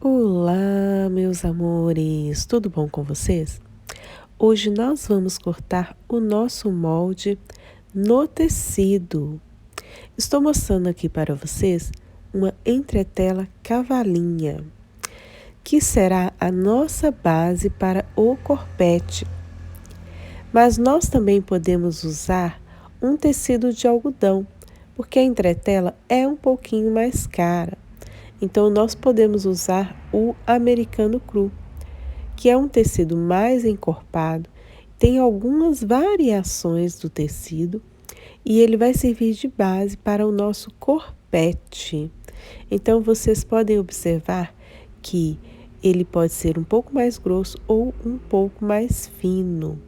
Olá, meus amores, tudo bom com vocês? Hoje nós vamos cortar o nosso molde no tecido. Estou mostrando aqui para vocês uma entretela cavalinha, que será a nossa base para o corpete. Mas nós também podemos usar um tecido de algodão, porque a entretela é um pouquinho mais cara. Então, nós podemos usar o americano cru, que é um tecido mais encorpado, tem algumas variações do tecido e ele vai servir de base para o nosso corpete. Então, vocês podem observar que ele pode ser um pouco mais grosso ou um pouco mais fino.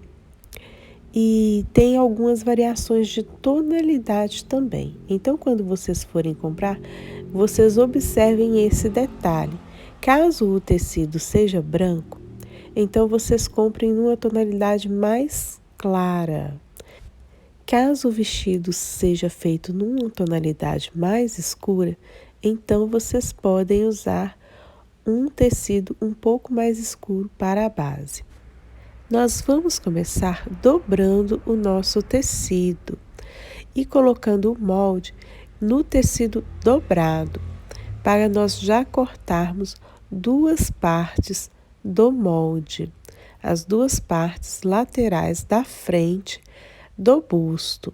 E tem algumas variações de tonalidade também. Então, quando vocês forem comprar, vocês observem esse detalhe. Caso o tecido seja branco, então vocês comprem numa tonalidade mais clara. Caso o vestido seja feito numa tonalidade mais escura, então vocês podem usar um tecido um pouco mais escuro para a base. Nós vamos começar dobrando o nosso tecido e colocando o molde no tecido dobrado, para nós já cortarmos duas partes do molde, as duas partes laterais da frente do busto.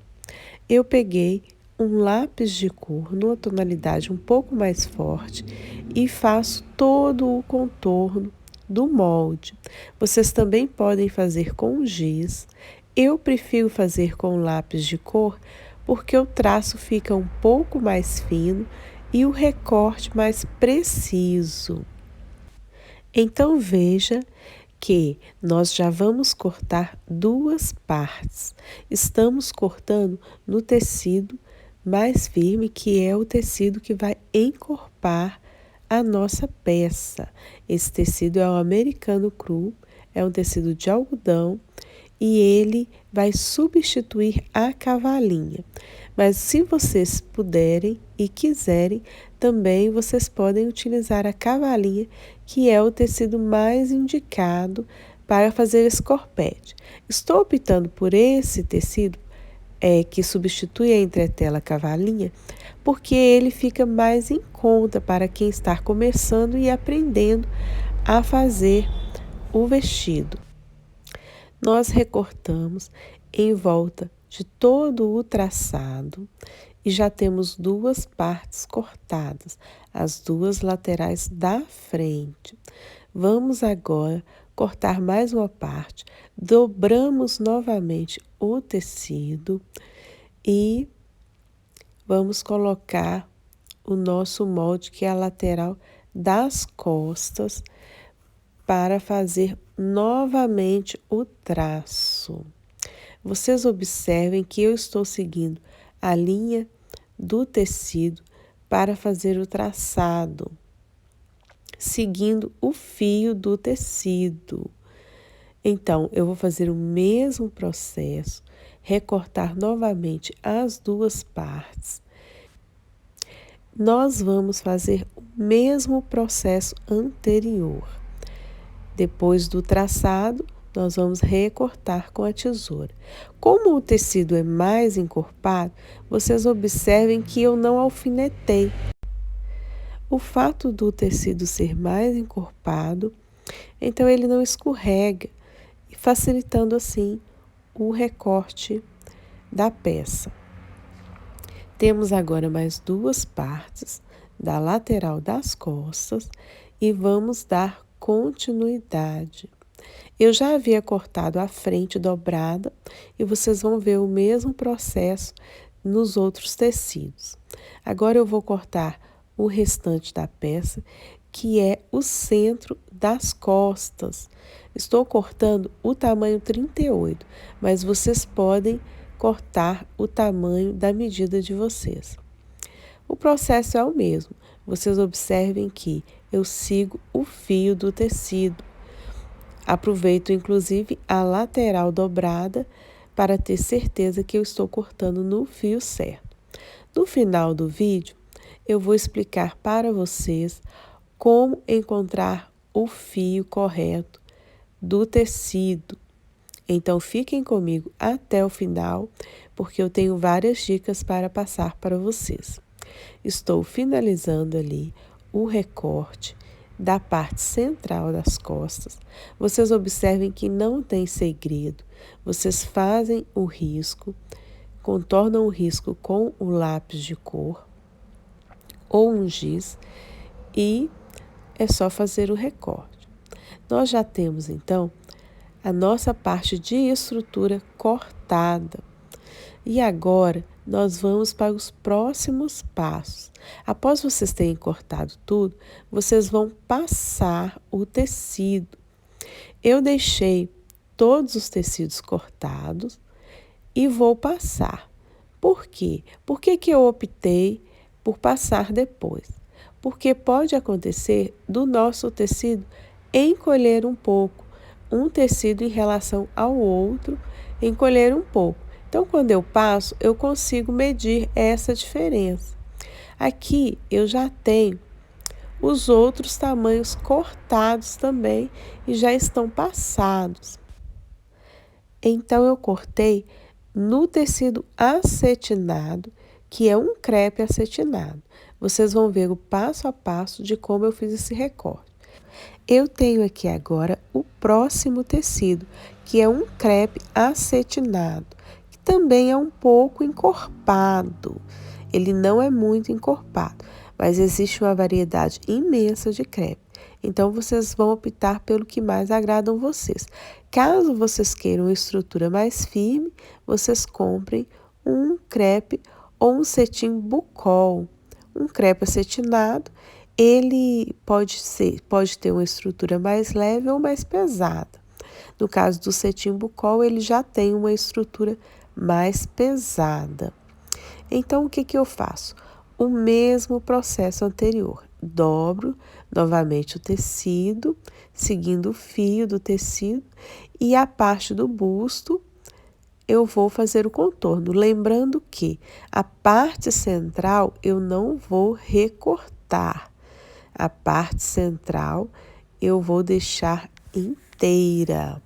Eu peguei um lápis de cor numa tonalidade um pouco mais forte e faço todo o contorno do molde. Vocês também podem fazer com giz. Eu prefiro fazer com lápis de cor porque o traço fica um pouco mais fino e o recorte mais preciso. Então veja que nós já vamos cortar duas partes. Estamos cortando no tecido mais firme, que é o tecido que vai encorpar a nossa peça. Esse tecido é o americano cru, é um tecido de algodão e ele vai substituir a cavalinha. Mas se vocês puderem e quiserem, também vocês podem utilizar a cavalinha, que é o tecido mais indicado para fazer esse corpete. Estou optando por esse tecido que substitui a entretela cavalinha, porque ele fica mais em conta para quem está começando e aprendendo a fazer o vestido. Nós recortamos em volta de todo o traçado e já temos duas partes cortadas, as duas laterais da frente. Vamos agora cortar mais uma parte, dobramos novamente o tecido e vamos colocar o nosso molde, que é a lateral das costas, para fazer novamente o traço. Vocês observem que eu estou seguindo a linha do tecido para fazer o traçado, seguindo o fio do tecido. Então, eu vou fazer o mesmo processo, recortar novamente as duas partes. Nós vamos fazer o mesmo processo anterior. Depois do traçado, nós vamos recortar com a tesoura. Como o tecido é mais encorpado, vocês observem que eu não alfinetei. O fato do tecido ser mais encorpado, então ele não escorrega, facilitando assim o recorte da peça. Temos agora mais duas partes da lateral das costas e vamos dar continuidade. Eu já havia cortado a frente dobrada e vocês vão ver o mesmo processo nos outros tecidos. Agora eu vou cortar o restante da peça, que é o centro das costas. Estou cortando o tamanho 38, mas vocês podem cortar o tamanho da medida de vocês. O processo é o mesmo. Vocês observem que eu sigo o fio do tecido. Aproveito inclusive a lateral dobrada para ter certeza que eu estou cortando no fio certo. No final do vídeo, eu vou explicar para vocês como encontrar o fio correto do tecido. Então fiquem comigo até o final, porque eu tenho várias dicas para passar para vocês. Estou finalizando ali o recorte da parte central das costas. Vocês observem que não tem segredo. Vocês fazem o risco, contornam o risco com o lápis de cor ou um giz e é só fazer o recorte. Nós já temos então a nossa parte de estrutura cortada. E agora nós vamos para os próximos passos. Após vocês terem cortado tudo, vocês vão passar o tecido. Eu deixei todos os tecidos cortados e vou passar. Por quê? Por que eu optei por passar depois? Porque pode acontecer do nosso tecido encolher um pouco, um tecido em relação ao outro, encolher um pouco. Então, quando eu passo, eu consigo medir essa diferença. Aqui eu já tenho os outros tamanhos cortados também e já estão passados. Então, eu cortei no tecido acetinado, que é um crepe acetinado. Vocês vão ver o passo a passo de como eu fiz esse recorte. Eu tenho aqui agora o próximo tecido, que é um crepe acetinado, que também é um pouco encorpado. Ele não é muito encorpado, mas existe uma variedade imensa de crepe. Então, vocês vão optar pelo que mais agradam vocês. Caso vocês queiram uma estrutura mais firme, vocês comprem um crepe ou um cetim bucol. Um crepe acetinado, ele pode ter uma estrutura mais leve ou mais pesada. No caso do cetim bucol, ele já tem uma estrutura mais pesada. Então, o que eu faço? O mesmo processo anterior. Dobro novamente o tecido, seguindo o fio do tecido, e a parte do busto eu vou fazer o contorno. Lembrando que a parte central eu não vou recortar. A parte central eu vou deixar inteira,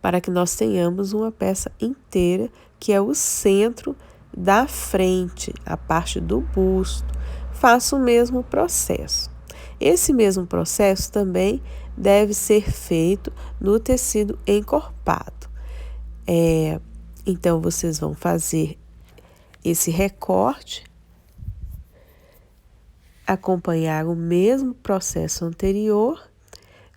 para que nós tenhamos uma peça inteira, que é o centro da frente, a parte do busto. Faço o mesmo processo. Esse mesmo processo também deve ser feito no tecido encorpado. Então, vocês vão fazer esse recorte, acompanhar o mesmo processo anterior,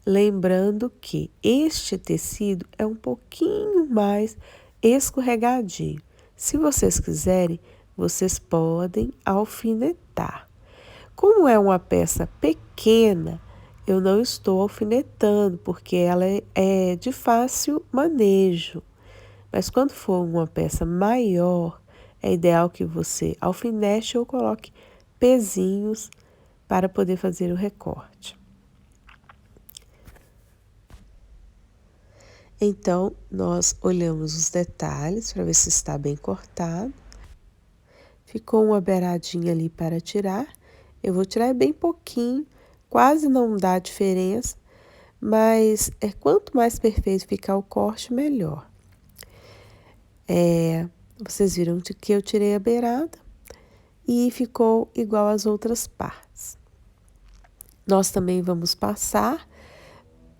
lembrando que este tecido é um pouquinho mais escorregadio. Se vocês quiserem, vocês podem alfinetar. Como é uma peça pequena, eu não estou alfinetando, porque ela é de fácil manejo. Mas quando for uma peça maior, é ideal que você alfinete ou coloque pezinhos para poder fazer o recorte. Então, nós olhamos os detalhes para ver se está bem cortado. Ficou uma beiradinha ali para tirar. Eu vou tirar bem pouquinho, quase não dá diferença, mas quanto mais perfeito ficar o corte, melhor. Vocês viram que eu tirei a beirada e ficou igual às outras partes. Nós também vamos passar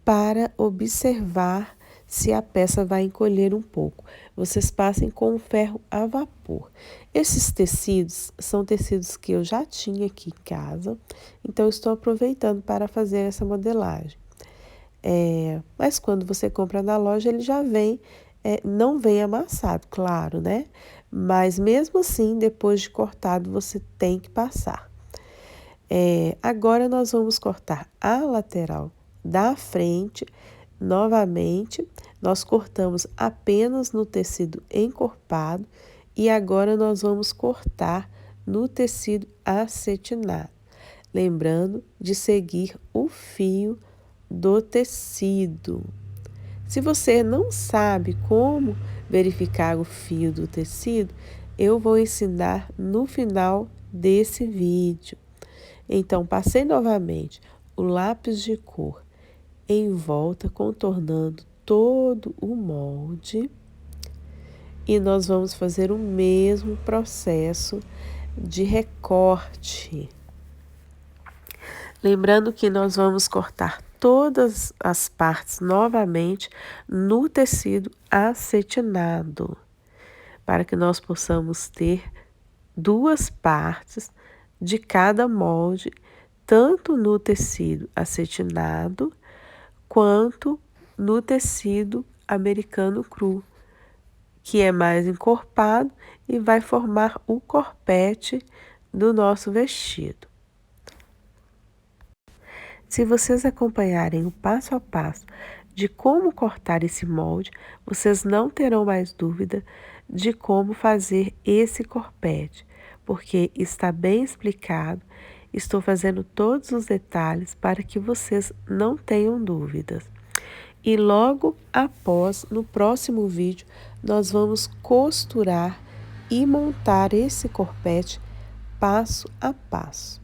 para observar se a peça vai encolher um pouco. Vocês passem com o ferro a vapor. Esses tecidos são tecidos que eu já tinha aqui em casa, então estou aproveitando para fazer essa modelagem. Mas quando você compra na loja, ele já vem, não vem amassado, claro, né? Mas mesmo assim, depois de cortado, você tem que passar. Agora nós vamos cortar a lateral da frente. Novamente, nós cortamos apenas no tecido encorpado e agora nós vamos cortar no tecido acetinado. Lembrando de seguir o fio do tecido. Se você não sabe como verificar o fio do tecido, eu vou ensinar no final desse vídeo. Então, passei novamente o lápis de cor em volta, contornando todo o molde. E nós vamos fazer o mesmo processo de recorte. Lembrando que nós vamos cortar todas as partes novamente no tecido acetinado, para que nós possamos ter duas partes de cada molde, tanto no tecido acetinado quanto no tecido americano cru, que é mais encorpado e vai formar o corpete do nosso vestido. Se vocês acompanharem o passo a passo de como cortar esse molde, vocês não terão mais dúvida de como fazer esse corpete, porque está bem explicado. Estou fazendo todos os detalhes para que vocês não tenham dúvidas. E logo após, no próximo vídeo, nós vamos costurar e montar esse corpete passo a passo.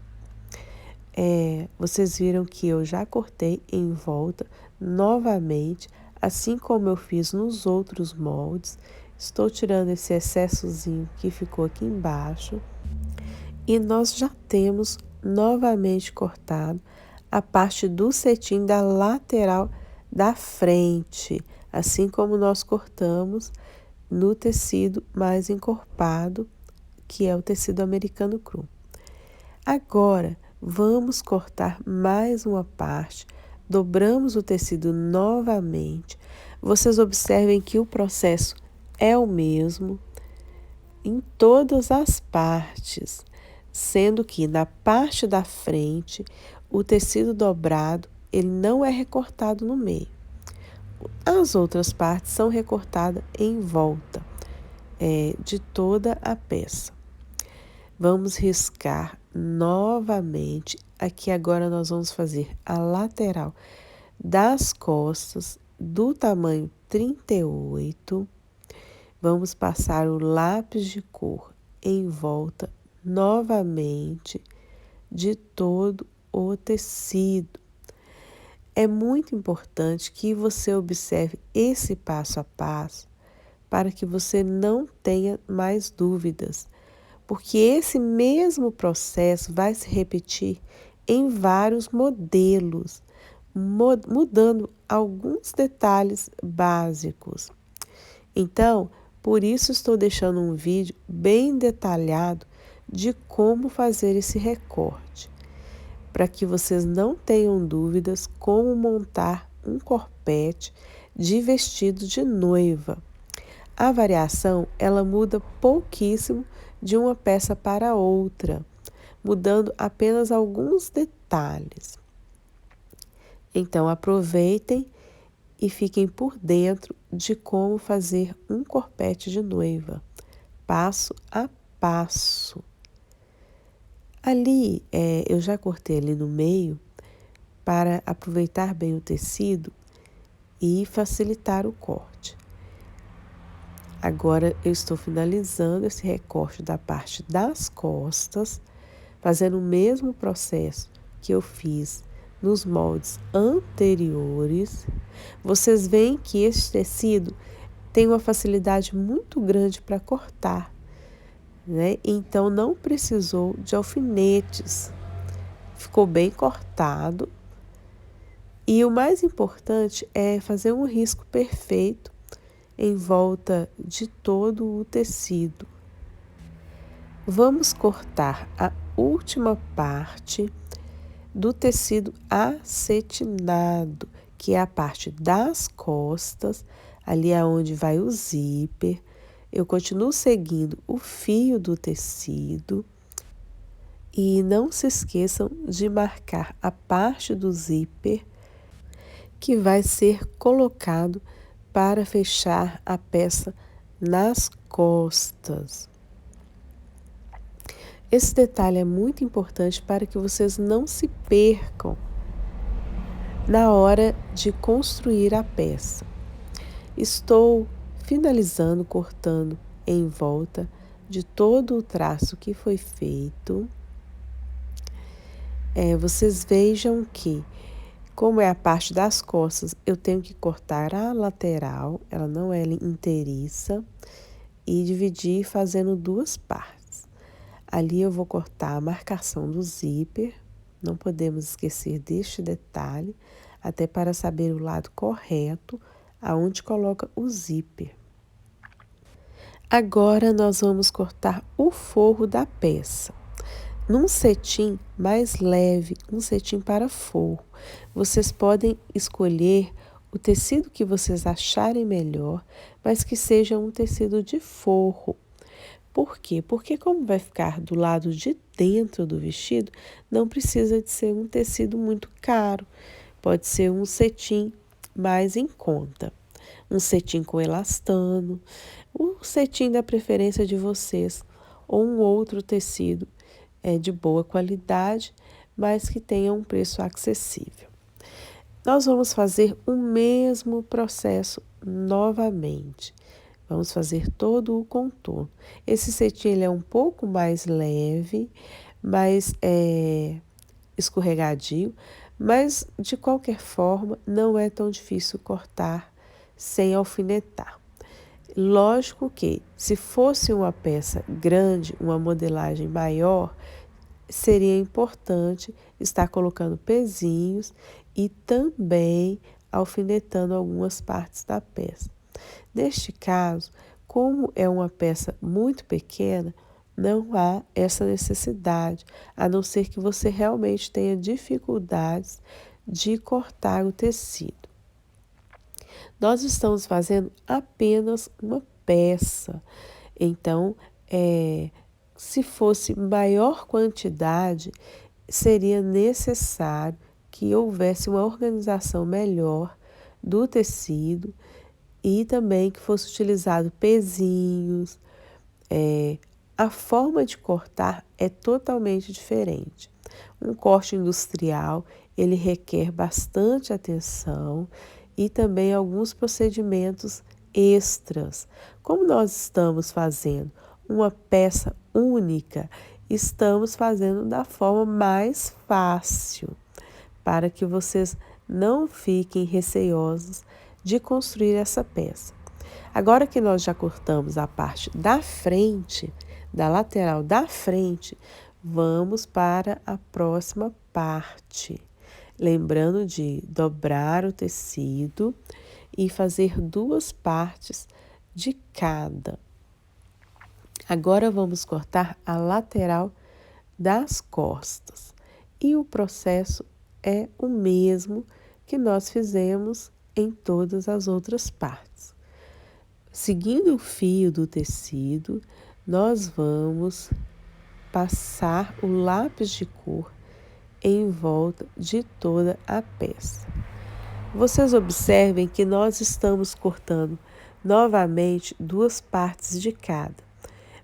Vocês viram que eu já cortei em volta novamente, assim como eu fiz nos outros moldes. Estou tirando esse excessozinho que ficou aqui embaixo. E nós já temos novamente cortado a parte do cetim da lateral da frente, assim como nós cortamos no tecido mais encorpado, que é o tecido americano cru. Agora, vamos cortar mais uma parte, dobramos o tecido novamente. Vocês observem que o processo é o mesmo em todas as partes, sendo que na parte da frente, o tecido dobrado, ele não é recortado no meio. As outras partes são recortadas em volta de toda a peça. Vamos riscar novamente. Aqui agora nós vamos fazer a lateral das costas do tamanho 38. Vamos passar o lápis de cor em volta novamente de todo o tecido. É muito importante que você observe esse passo a passo para que você não tenha mais dúvidas, porque esse mesmo processo vai se repetir em vários modelos, mudando alguns detalhes básicos. Então, por isso estou deixando um vídeo bem detalhado de como fazer esse recorte, para que vocês não tenham dúvidas como montar um corpete de vestido de noiva. A variação, ela muda pouquíssimo de uma peça para outra, mudando apenas alguns detalhes. Então, aproveitem e fiquem por dentro de como fazer um corpete de noiva, passo a passo. Ali, eu já cortei ali no meio para aproveitar bem o tecido e facilitar o corte. Agora eu estou finalizando esse recorte da parte das costas, fazendo o mesmo processo que eu fiz nos moldes anteriores. Vocês veem que esse tecido tem uma facilidade muito grande para cortar, né? Então não precisou de alfinetes, ficou bem cortado. E o mais importante é fazer um risco perfeito em volta de todo o tecido. Vamos cortar a última parte do tecido acetinado, que é a parte das costas, ali é onde vai o zíper. Eu continuo seguindo o fio do tecido e não se esqueçam de marcar a parte do zíper que vai ser colocado para fechar a peça nas costas. Esse detalhe é muito importante para que vocês não se percam na hora de construir a peça. Estou finalizando, cortando em volta de todo o traço que foi feito. vocês vejam que, como é a parte das costas, eu tenho que cortar a lateral, ela não é inteiriça, e dividir fazendo duas partes. Ali eu vou cortar a marcação do zíper, não podemos esquecer deste detalhe, até para saber o lado correto aonde coloca o zíper. Agora nós vamos cortar o forro da peça. Num cetim mais leve, um cetim para forro, vocês podem escolher o tecido que vocês acharem melhor, mas que seja um tecido de forro. Por quê? Porque como vai ficar do lado de dentro do vestido, não precisa de ser um tecido muito caro. Pode ser um cetim mais em conta. Um cetim com elastano, o cetim da preferência de vocês, ou um outro tecido de boa qualidade, mas que tenha um preço acessível. Nós vamos fazer o mesmo processo novamente. Vamos fazer todo o contorno. Esse cetim ele é um pouco mais leve, mais escorregadio, mas de qualquer forma não é tão difícil cortar sem alfinetar. Lógico que, se fosse uma peça grande, uma modelagem maior, seria importante estar colocando pezinhos e também alfinetando algumas partes da peça. Neste caso, como é uma peça muito pequena, não há essa necessidade, a não ser que você realmente tenha dificuldades de cortar o tecido. Nós estamos fazendo apenas uma peça, então, se fosse maior quantidade, seria necessário que houvesse uma organização melhor do tecido e também que fosse utilizado pezinhos. A forma de cortar é totalmente diferente. Um corte industrial, ele requer bastante atenção e também alguns procedimentos extras. Como nós estamos fazendo uma peça única, estamos fazendo da forma mais fácil, para que vocês não fiquem receosos de construir essa peça. Agora que nós já cortamos a parte da frente, da lateral da frente, vamos para a próxima parte. Lembrando de dobrar o tecido e fazer duas partes de cada. Agora vamos cortar a lateral das costas. E o processo é o mesmo que nós fizemos em todas as outras partes. Seguindo o fio do tecido, nós vamos passar o lápis de cor em volta de toda a peça. Vocês observem que nós estamos cortando novamente duas partes de cada,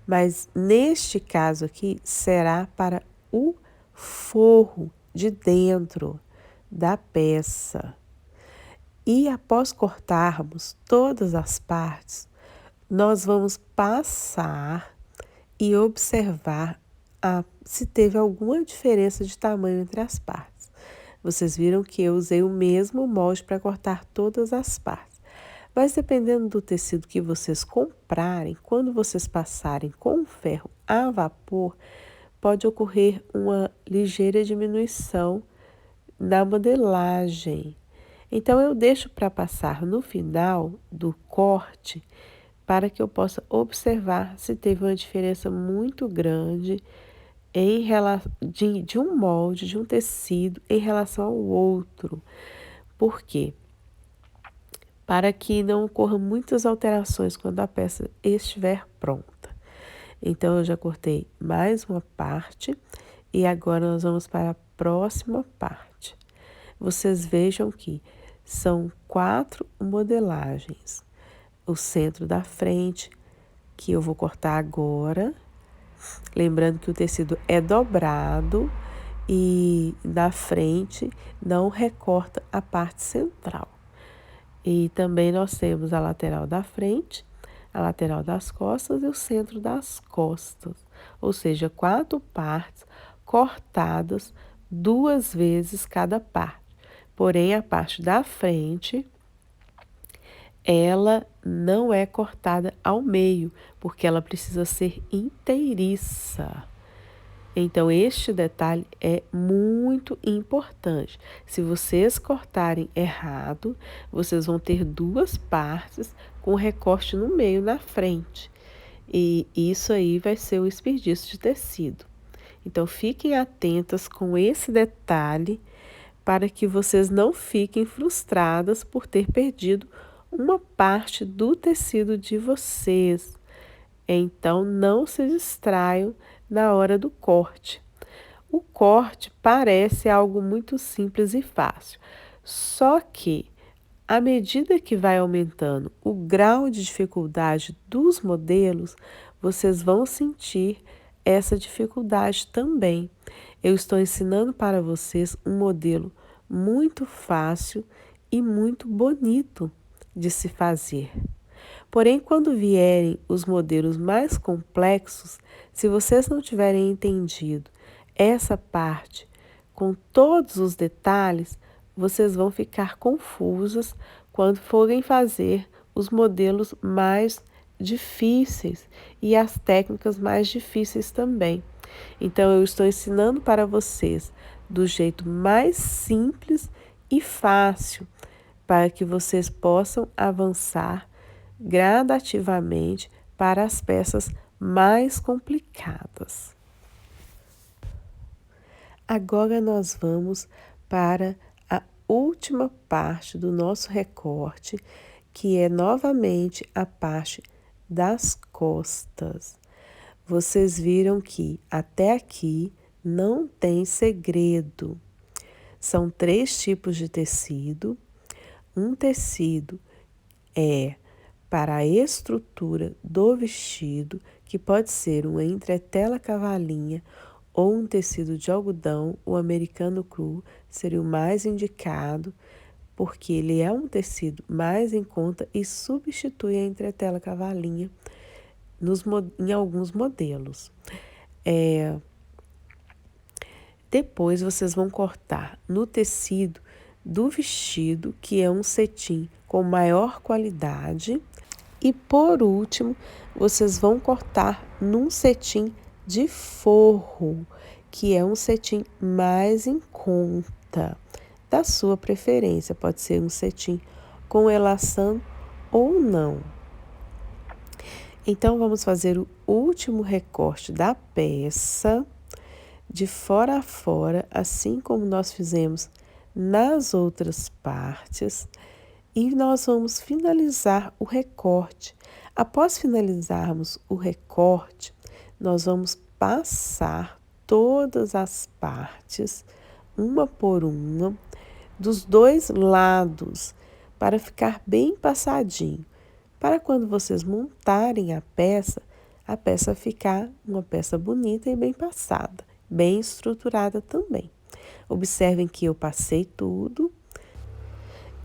mas neste caso aqui será para o forro de dentro da peça. E após cortarmos todas as partes, nós vamos passar e observar se teve alguma diferença de tamanho entre as partes. Vocês viram que eu usei o mesmo molde para cortar todas as partes. Mas dependendo do tecido que vocês comprarem, quando vocês passarem com o ferro a vapor, pode ocorrer uma ligeira diminuição na modelagem. Então, eu deixo para passar no final do corte para que eu possa observar se teve uma diferença muito grande de um molde, de um tecido em relação ao outro. Por quê? Para que não ocorram muitas alterações quando a peça estiver pronta. Então, eu já cortei mais uma parte e agora nós vamos para a próxima parte. Vocês vejam que são 4 modelagens. O centro da frente, que eu vou cortar agora. Lembrando que o tecido é dobrado e na frente não recorta a parte central. E também nós temos a lateral da frente, a lateral das costas e o centro das costas. Ou seja, 4 partes cortadas 2 vezes cada parte. Porém, a parte da frente, ela não é cortada ao meio, porque ela precisa ser inteiriça. Então, este detalhe é muito importante. Se vocês cortarem errado, vocês vão ter 2 partes com recorte no meio, na frente. E isso aí vai ser o desperdício de tecido. Então, fiquem atentas com esse detalhe para que vocês não fiquem frustradas por ter perdido uma parte do tecido de vocês. Então, não se distraiam na hora do corte. O corte parece algo muito simples e fácil, só que à medida que vai aumentando o grau de dificuldade dos modelos, vocês vão sentir essa dificuldade também. Eu estou ensinando para vocês um modelo muito fácil e muito bonito de se fazer. Porém, quando vierem os modelos mais complexos, se vocês não tiverem entendido essa parte com todos os detalhes, vocês vão ficar confusas quando forem fazer os modelos mais difíceis e as técnicas mais difíceis também. Então, eu estou ensinando para vocês do jeito mais simples e fácil, para que vocês possam avançar gradativamente para as peças mais complicadas. Agora nós vamos para a última parte do nosso recorte, que é novamente a parte das costas. Vocês viram que até aqui não tem segredo. São 3 tipos de tecido. Um tecido é para a estrutura do vestido, que pode ser uma entretela cavalinha ou um tecido de algodão. O americano cru seria o mais indicado, porque ele é um tecido mais em conta e substitui a entretela cavalinha em alguns modelos. Depois vocês vão cortar no tecido do vestido, que é um cetim com maior qualidade. E por último, vocês vão cortar num cetim de forro, que é um cetim mais em conta, da sua preferência. Pode ser um cetim com elação ou não. Então, vamos fazer o último recorte da peça, de fora a fora, assim como nós fizemos nas outras partes. E nós vamos finalizar o recorte. Após finalizarmos o recorte, nós vamos passar todas as partes, uma por uma, dos 2 lados, para ficar bem passadinho. Para quando vocês montarem a peça ficar uma peça bonita e bem passada, bem estruturada também. Observem que eu passei tudo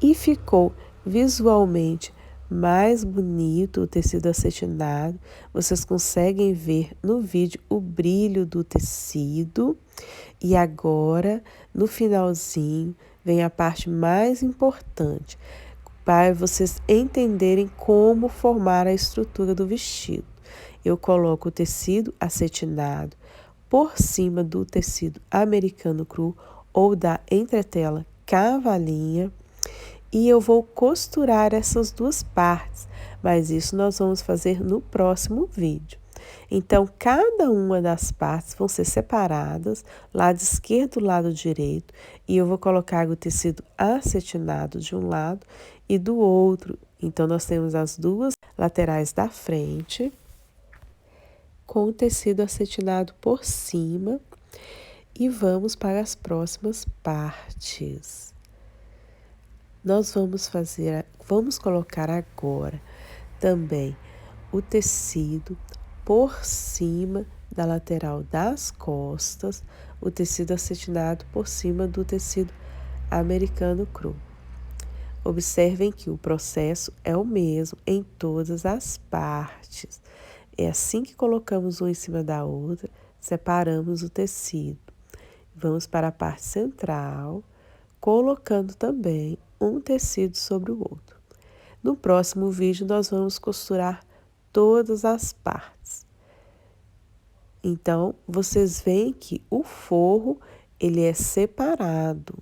e ficou visualmente mais bonito o tecido acetinado. Vocês conseguem ver no vídeo o brilho do tecido. E agora, no finalzinho, vem a parte mais importante, para vocês entenderem como formar a estrutura do vestido. Eu coloco o tecido acetinado por cima do tecido americano cru ou da entretela cavalinha. E eu vou costurar essas 2 partes, mas isso nós vamos fazer no próximo vídeo. Então, cada uma das partes vão ser separadas, lado esquerdo e lado direito, e eu vou colocar o tecido acetinado de um lado e do outro. Então, nós temos as 2 laterais da frente, com o tecido acetinado por cima, e vamos para as próximas partes. Nós vamos colocar agora também o tecido por cima da lateral das costas, o tecido acetinado por cima do tecido americano cru. Observem que o processo é o mesmo em todas as partes. É assim que colocamos uma em cima da outra, separamos o tecido. Vamos para a parte central, colocando também um tecido sobre o outro. No próximo vídeo, nós vamos costurar todas as partes. Então, vocês veem que o forro, ele é separado.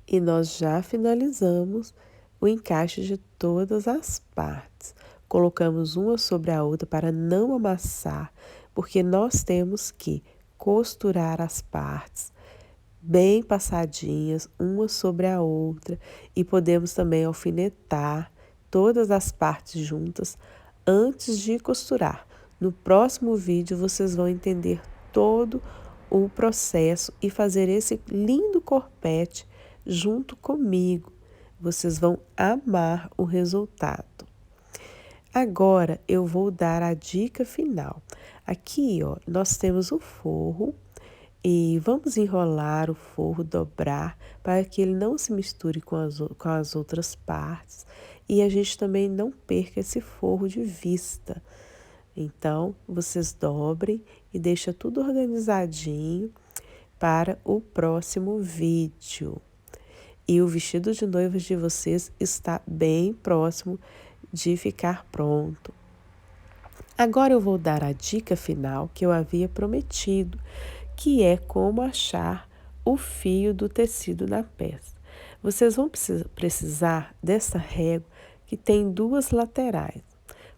E nós já finalizamos o encaixe de todas as partes. Colocamos uma sobre a outra para não amassar, porque nós temos que costurar as partes bem passadinhas, uma sobre a outra, e podemos também alfinetar todas as partes juntas antes de costurar. No próximo vídeo vocês vão entender todo o processo e fazer esse lindo corpete junto comigo. Vocês vão amar o resultado. Agora eu vou dar a dica final. Aqui, ó, nós temos o forro e vamos enrolar o forro, dobrar, para que ele não se misture com as outras partes e a gente também não perca esse forro de vista. Então, vocês dobrem e deixem tudo organizadinho para o próximo vídeo. E o vestido de noivas de vocês está bem próximo de ficar pronto. Agora eu vou dar a dica final que eu havia prometido, que é como achar o fio do tecido na peça. Vocês vão precisar dessa régua que tem duas laterais.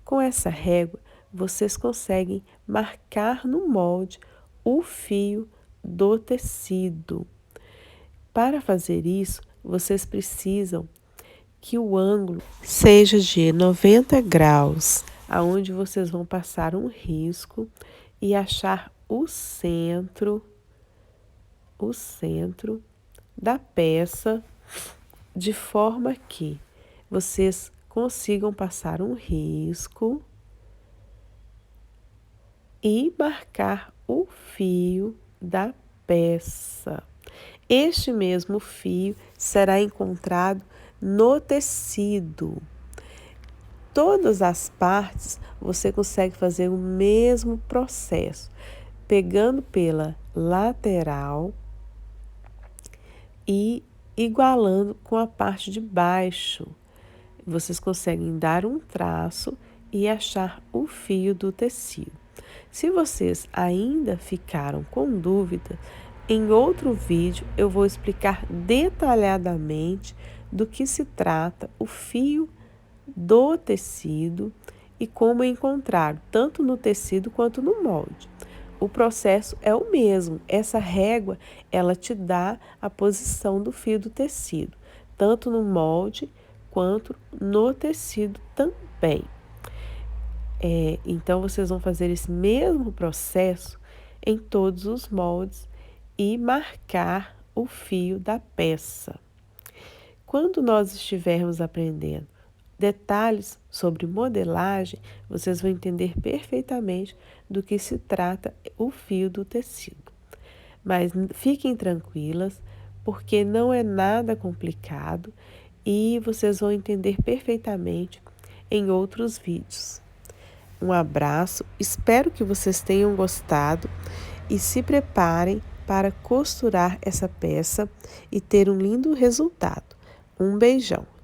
Com essa régua, vocês conseguem marcar no molde o fio do tecido. Para fazer isso, vocês precisam que o ângulo seja de 90 graus, aonde vocês vão passar um risco e achar o centro da peça, de forma que vocês consigam passar um risco e marcar o fio da peça. Este mesmo fio será encontrado no tecido. Todas as partes você consegue fazer o mesmo processo, pegando pela lateral e igualando com a parte de baixo. Vocês conseguem dar um traço e achar o fio do tecido. Se vocês ainda ficaram com dúvida, em outro vídeo eu vou explicar detalhadamente do que se trata o fio do tecido e como encontrar tanto no tecido quanto no molde. O processo é o mesmo. Essa régua, ela te dá a posição do fio do tecido, tanto no molde quanto no tecido também. Então, vocês vão fazer esse mesmo processo em todos os moldes e marcar o fio da peça. Quando nós estivermos aprendendo detalhes sobre modelagem, vocês vão entender perfeitamente do que se trata o fio do tecido. Mas fiquem tranquilas, porque não é nada complicado e vocês vão entender perfeitamente em outros vídeos. Um abraço, espero que vocês tenham gostado e se preparem para costurar essa peça e ter um lindo resultado. Um beijão!